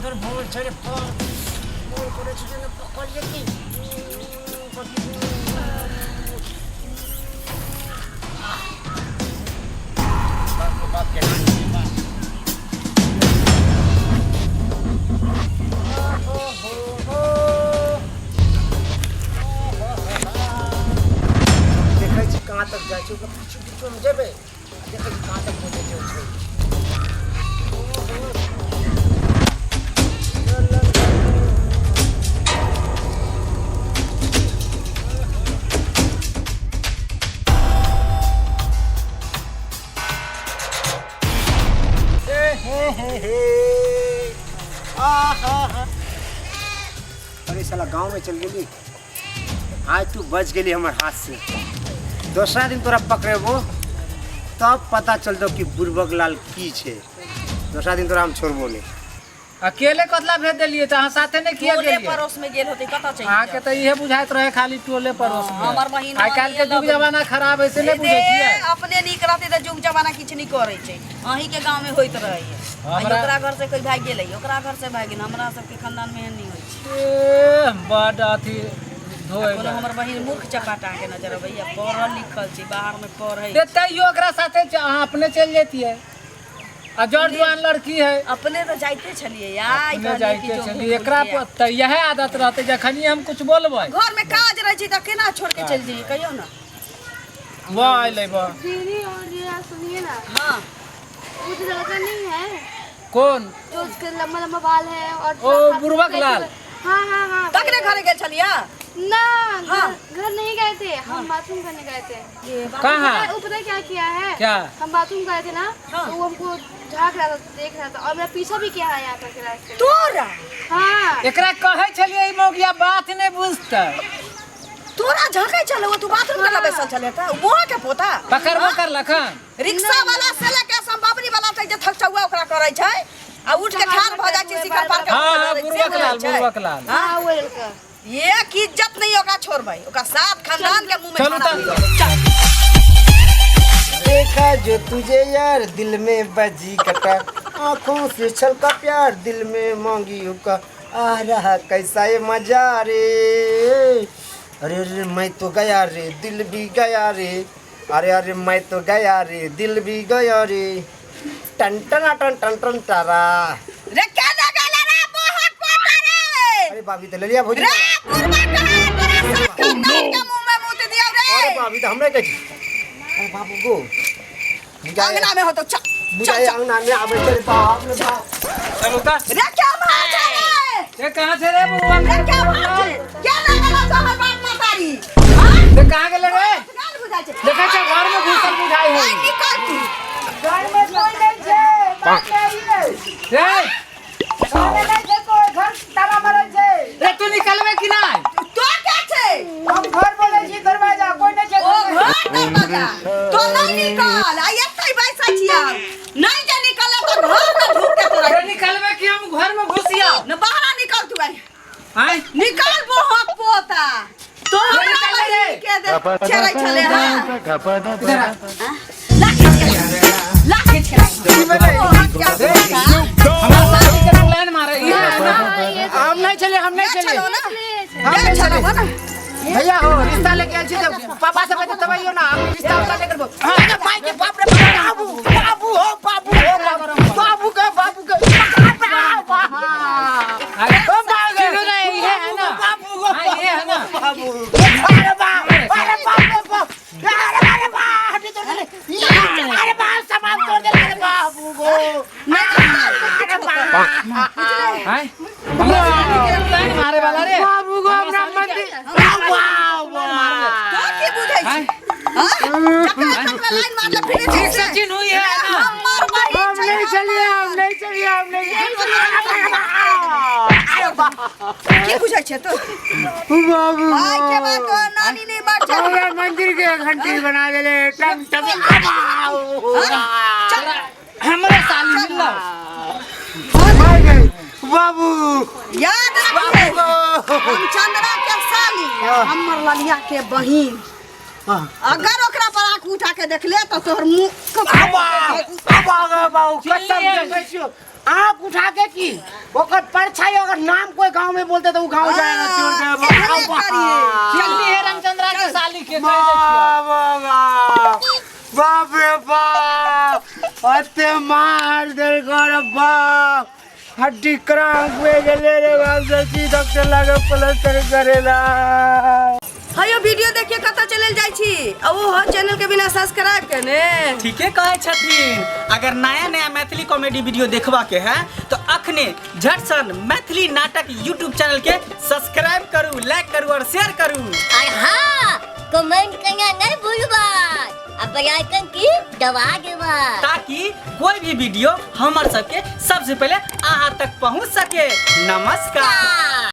সুন্দর বল ছেড়ে বল করেছে যেন পকড়লে কি देखै छी कहाँ तक जाइ छै ओकरा पीछे पीछे हम जेबै देखै छी कहाँ तक पहुँचै छै अरे साला गांव में चल गेली आज तू बच गेली हमर हाथ से दूसरा दिन तोरा पकड़ेबो तब पता चलतो कि बुर्बक लाल की छे दूसरा दिन तोरा हम छोड़बो नहीं अकेले कतला भेज देलिए त अहाँ साथे ने किया टोले गेलिए पड़ोस में गेल होते कता चाहिए अहाँ के त इहे बुझाइत रहे खाली टोले पड़ोस में हमर बहिन आइ काल के जुग जमाना खराब है से नहीं बुझै छियै अपने नीक रहते त जुग जमाना किछ नहीं करे छै अही के गांव में होइत रहे ओकरा घर से कोई भाग गेलै ओकरा घर से भाग गेल हमरा सब के खानदान में नहीं होय छै बड अथी धोय कोनो हमर बहिन मुख चपाटा के नजर भैया पढ़ल लिखल छै बाहर में पढ़ै तैयो ओकरा साथे अहाँ अपने चल जेतिए आ जड़ जवान लड़की है अपने तो जाइते छलिए यार अपने जाइते छलिए एकरा त यह आदत रहते जखनी हम कुछ बोलबै घर में काज रह छै त केना छोड़ के चल जी कहियो ना वो आई लेबो दीदी और जरा सुनिए ना हां उस लड़का नहीं है कौन जो उसके लंबा लंबा बाल है और ओ बुर्बक लाल हाँ हाँ हाँ तकरे घरे गेल छलिया ना हाँ। घर नहीं गए थे हम बाथरूम करने गए थे कहाँ वो पता है क्या किया है क्या हम बाथरूम गए थे ना हाँ। तो वो हमको झाँक रहा था देख रहा था और मेरा पीछा भी किया है यहाँ तक रास्ते में। तोरा हाँ एकरा कहै छलिए ई मौगिया बात नहीं बुझता तोरा झकै चलो तू बाथरूम करला बैसल छले त मोह के पोता पकड़ लखन रिक्शा वाला से लेके संभावनी वाला तक जे थकचौआ ओकरा करै छै आ उठ के ठाड़ भ जाय छै शिखर पार के हां बुर्बक लाल हाँ वो लड़का ये की इज्जत नहीं ओकरा छोड़बै ओकरा साथ खानदान के मुंह में चलू खाना देखा जो तुझे यार दिल में बजी कटा आँखों से छलका प्यार दिल में मांगी हुक्का आ रहा कैसा ये मजा रे अरे अरे मैं तो गया रे दिल भी गया रे अरे अरे मैं तो गया रे दिल भी गया रे टन टन टन टन टन तारा रे क्या लगला रे बहुत पोता रे अरे भाभी तो ले लिया भौजी रे पुरबा कहां तोरा साथ खानदान के मुंह में मुत दिया रे अरे भाभी तो हमने कही अरे बाबू को अंगना में हो तो चल बुझाए अंगना में आवे तेरे बाप ने बाप चलू त रे क्या मार रे ये कहां से रे बुआ रे क्या मार क्या लगला तोहर बाप मातारी हां ते कहां गेले रे गाल बुझाय छै देखै छ घर में घुसल बुझाई है निकल तू घर में कोई नहीं छे बात आइए रे घर में नहीं छे कोई घर ताला मारल छे रे तू निकलबे कि नहीं तो क्या छै हम घर बोले छी दरवाजा कोई नहीं छे ओ घर दरवाजा तो नहीं निकल आ एतै बैसा छिया नहीं जे निकले तो घर में ढूक के तोरा रे निकलबे कि हम घर में घुसिया न बाहर निकल तू आई आय निकल बोहक पोता तो हमरा रे के दे छेरै छले हां इधर आ। लाके छेरै हमारा शादी के प्लान मारे ये है ना हम नहीं चले हम नहीं चले चलो ना हम नहीं चले ना भैया हो रिश्ता लेके आल छी तो पापा से बता तबइयो ना हम रिश्ता उता लेकर हां भाई के बाप रे बाबू बाबू हो बाबू बाबू के अरे ओ बाबू ये है ना बाबू हां ये है ना बाबू अरे बाप अरे बाप अरे बाप हटी तो ले अरे बाप सामान तोड़ दे अरे बाबू को अरे बाप हाय हमारा प्लान मारे वाला रे बाबू को हमरा मंदिर तो की बुझाई छै हां चक्कर लाइन मार ले फिर ठीक से चिन्ह हुई है ना हमर भाई हम नहीं चलिए की बुझाई छै तो बाबू आई के बाद तो नानी नहीं बात छै हमरा मंदिर के घंटी बना देले टम टम हमारे साली मिल्ला बाबू याद रखिए हम चंद्रा के साली हमर ललिया के बहिन अगर ओकरा पर आंख उठा के देख ले तो तोहर मुंह बाबू कसम बैठियो आँख उठा के की ओकर परछाई अगर नाम कोई गांव में बोलते तो वो गांव जाएगा चोर के जल्दी है रामचंद्रा के साली के बाप रे बाप अते मार दे कर बाप हड्डी क्रांक में गेले रे बाप जल्दी डॉक्टर लगे प्लास्टर करेला हयो वीडियो देखिए कता चलल जाई छी आ वो हो चैनल के बिना सब्सक्राइब करने ठीके कहे छथिन। अगर नया मैथिली कॉमेडी वीडियो देखबा के है तो अखने झट सन मैथिली नाटक यूट्यूब चैनल के सब्सक्राइब करू, लाइक करू और शेयर करू। और हाँ, कमेंट करना नहीं भूलबा और बेल आइकन की दबा देबा ताकि कोई भी वीडियो हमार सबके सबसे पहले अहाँ तक पहुँच सके। नमस्कार।